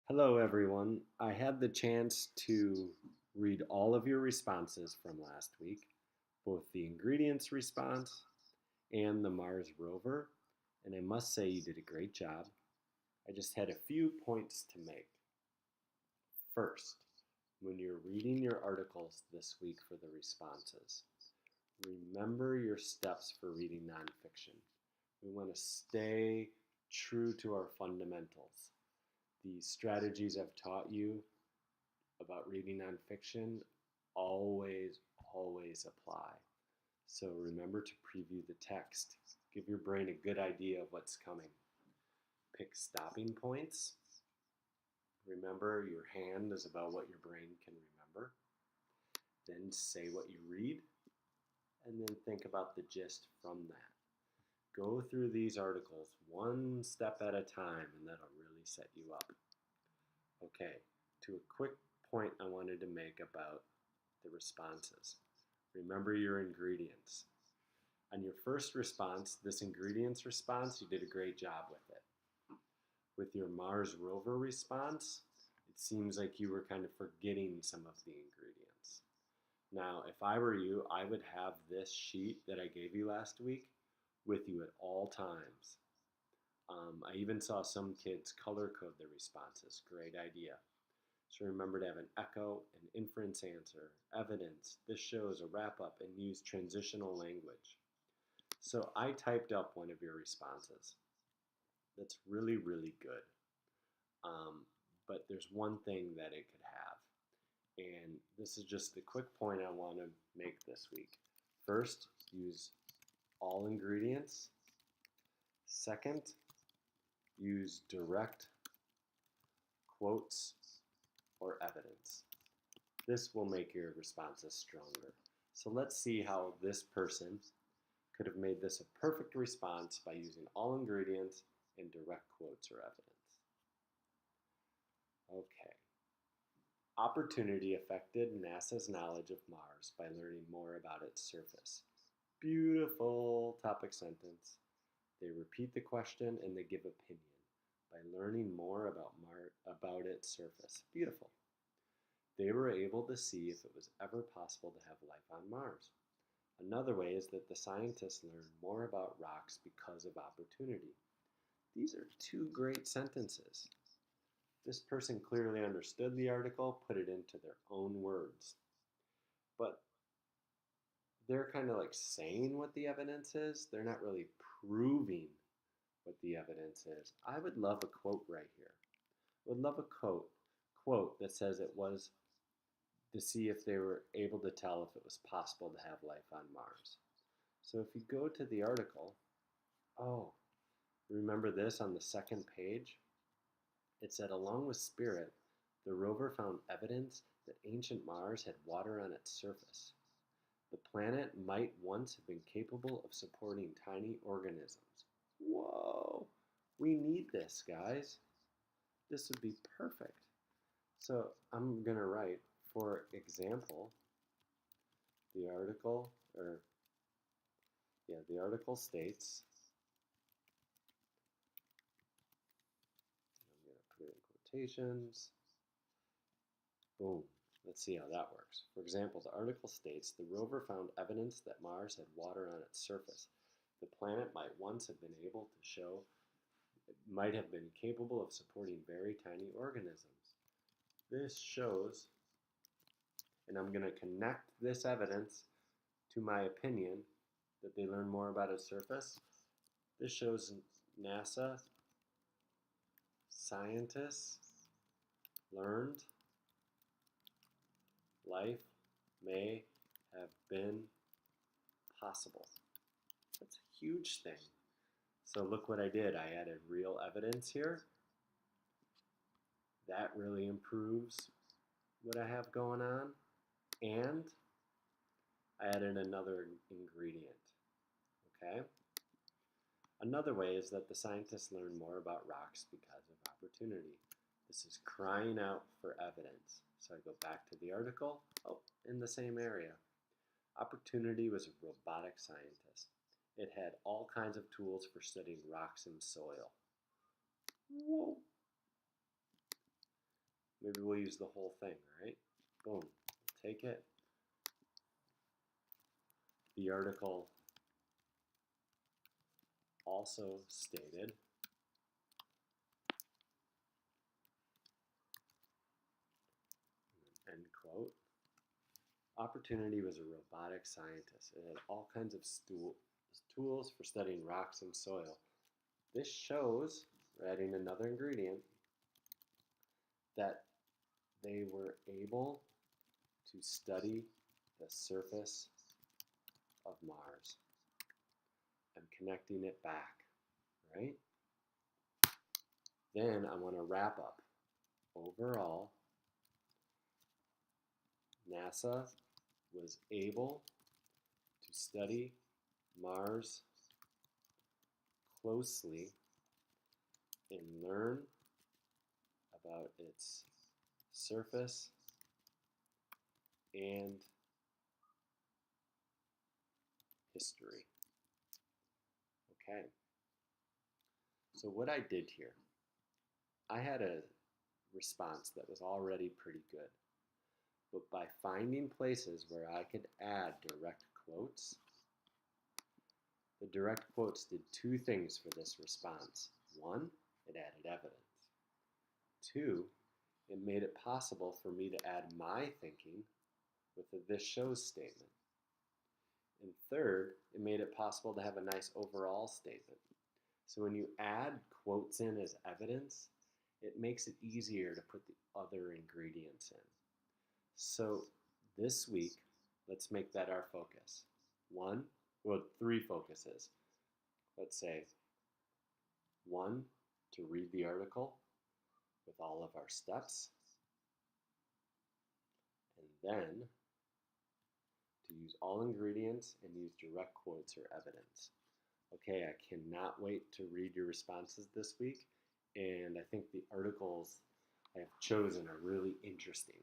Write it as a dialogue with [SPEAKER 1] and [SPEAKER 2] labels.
[SPEAKER 1] Hello, everyone. I had the chance to read all of your responses from last week, both the ingredients response and the Mars rover, and I must say you did a great job. I just had a few points to make. First, when you're reading your articles this week for the responses, remember your steps for reading nonfiction. We want to stay true to our fundamentals. The strategies I've taught you about reading nonfiction always, always apply. So remember to preview the text. Give your brain a good idea of what's coming. Pick stopping points. Remember, your hand is about what your brain can remember. Then say what you read, and then think about the gist from that. Go through these articles one step at a time, and that'll really set you up. Okay, to a quick point I wanted to make about the responses. Remember your ingredients. On your first response, this ingredients response, you did a great job with it. With your Mars rover response, it seems like you were kind of forgetting some of the ingredients. Now, if I were you, I would have this sheet that I gave you last week with you at all times. I even saw some kids color code their responses. Great idea. So remember to have an echo, an inference answer, evidence, this shows, a wrap up, and use transitional language. So I typed up one of your responses. That's really, really good. But there's one thing that it could have. And this is just the quick point I want to make this week. First, use all ingredients. Second, use direct quotes or evidence. This will make your responses stronger. So let's see how this person could have made this a perfect response by using all ingredients and direct quotes or evidence. Okay. Opportunity affected NASA's knowledge of Mars by learning more about its surface. Beautiful topic sentence. They repeat the question and they give opinion by learning more about its surface. Beautiful. They were able to see if it was ever possible to have life on Mars. Another way is that the scientists learned more about rocks because of opportunity. These are two great sentences. This person clearly understood the article, put it into their own words. But they're kind of like saying what the evidence is. They're not really proving what the evidence is. I would love a quote right here. I would love a quote that says it was to see if they were able to tell if it was possible to have life on Mars. So if you go to the article, remember this on the second page? It said, along with Spirit, the rover found evidence that ancient Mars had water on its surface. The planet might once have been capable of supporting tiny organisms. Whoa! We need this, guys. This would be perfect. So I'm going to write, for example, the article states, I'm going to put it in quotations. Boom. Let's see how that works. For example, the article states the rover found evidence that Mars had water on its surface. The planet might once have been able to show it might have been capable of supporting very tiny organisms. This shows, and I'm going to connect this evidence to my opinion that they learned more about its surface. This shows NASA scientists learned life may have been possible. That's a huge thing. So look what I did. I added real evidence here. That really improves what I have going on. And I added another ingredient. Okay? Another way is that the scientists learn more about rocks because of opportunity. This is crying out for evidence. So I go back to the article. In the same area. Opportunity was a robotic scientist. It had all kinds of tools for studying rocks and soil. Whoa. Maybe we'll use the whole thing, right? Boom, take it. The article also stated end quote. Opportunity was a robotic scientist. It had all kinds of tools for studying rocks and soil. This shows, we're adding another ingredient, that they were able to study the surface of Mars. I'm connecting it back, right? Then I want to wrap up. Overall, NASA was able to study Mars closely and learn about its surface and history. Okay. So what I did here, I had a response that was already pretty good. But by finding places where I could add direct quotes, the direct quotes did two things for this response. One, it added evidence. Two, it made it possible for me to add my thinking with a this shows statement. And third, it made it possible to have a nice overall statement. So when you add quotes in as evidence, it makes it easier to put the other ingredients in. So this week, let's make that our focus. Three focuses. Let's say 1, to read the article with all of our steps. And then to use all ingredients and use direct quotes or evidence. Okay, I cannot wait to read your responses this week. And I think the articles I have chosen are really interesting.